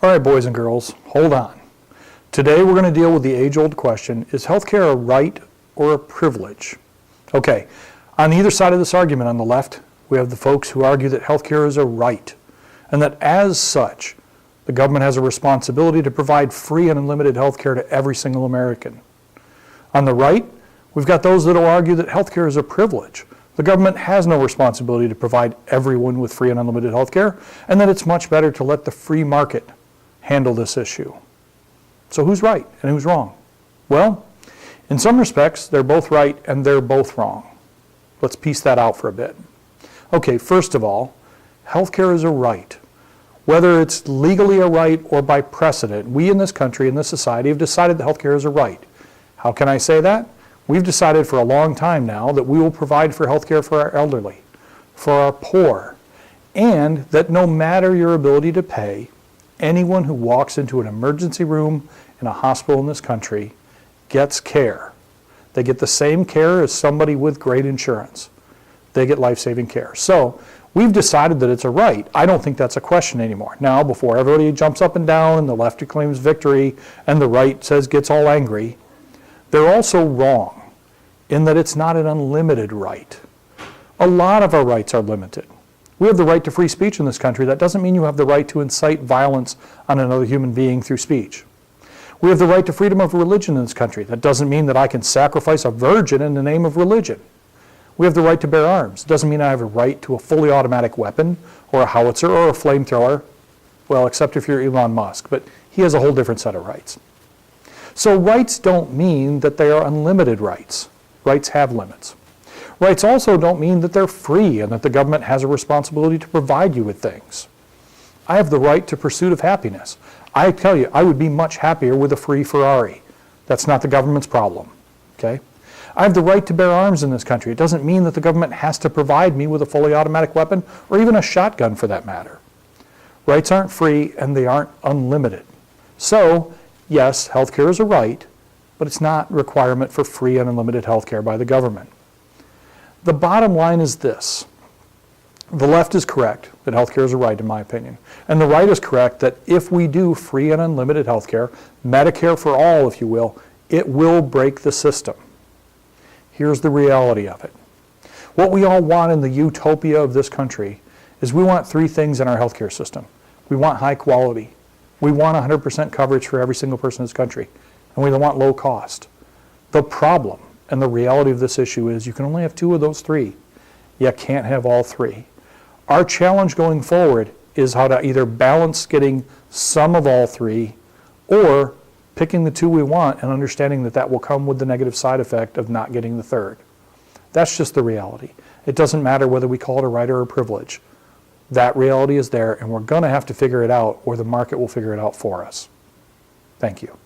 All right, boys and girls, hold on. Today we're going to deal with the age-old question, is healthcare a right or a privilege? Okay, on either side of this argument on the left, we have the folks who argue that healthcare is a right, and that as such, the government has a responsibility to provide free and unlimited healthcare to every single American. On the right, we've got those that will argue that healthcare is a privilege. The government has no responsibility to provide everyone with free and unlimited healthcare, and that it's much better to let the free market handle this issue. So who's right and who's wrong? Well, in some respects, they're both right and they're both wrong. Let's piece that out for a bit. Okay, first of all, healthcare is a right. Whether it's legally a right or by precedent, we in this country, in this society, have decided that healthcare is a right. How can I say that? We've decided for a long time now that we will provide for healthcare for our elderly, for our poor, and that no matter your ability to pay, anyone who walks into an emergency room in a hospital in this country gets care. They get the same care as somebody with great insurance. They get life-saving care. So we've decided that it's a right. I don't think that's a question anymore. Now, before everybody jumps up and down and the left claims victory and the right gets all angry, they're also wrong in that it's not an unlimited right. A lot of our rights are limited. We have the right to free speech in this country. That doesn't mean you have the right to incite violence on another human being through speech. We have the right to freedom of religion in this country. That doesn't mean that I can sacrifice a virgin in the name of religion. We have the right to bear arms. It doesn't mean I have a right to a fully automatic weapon or a howitzer or a flamethrower. Well, except if you're Elon Musk, but he has a whole different set of rights. So rights don't mean that they are unlimited rights. Rights have limits. Rights also don't mean that they're free and that the government has a responsibility to provide you with things. I have the right to pursuit of happiness. I tell you, I would be much happier with a free Ferrari. That's not the government's problem, okay? I have the right to bear arms in this country. It doesn't mean that the government has to provide me with a fully automatic weapon or even a shotgun for that matter. Rights aren't free and they aren't unlimited. So, yes, healthcare is a right, but it's not a requirement for free and unlimited healthcare by the government. The bottom line is this. The left is correct that healthcare is a right, in my opinion. And the right is correct that if we do free and unlimited healthcare, Medicare for all, if you will, it will break the system. Here's the reality of it. What we all want in the utopia of this country is we want three things in our healthcare system. We want high quality. We want 100% coverage for every single person in this country. And we want low cost. The problem and the reality of this issue is you can only have two of those three. You can't have all three. Our challenge going forward is how to either balance getting some of all three or picking the two we want and understanding that that will come with the negative side effect of not getting the third. That's just the reality. It doesn't matter whether we call it a right or a privilege. That reality is there and we're going to have to figure it out or the market will figure it out for us. Thank you.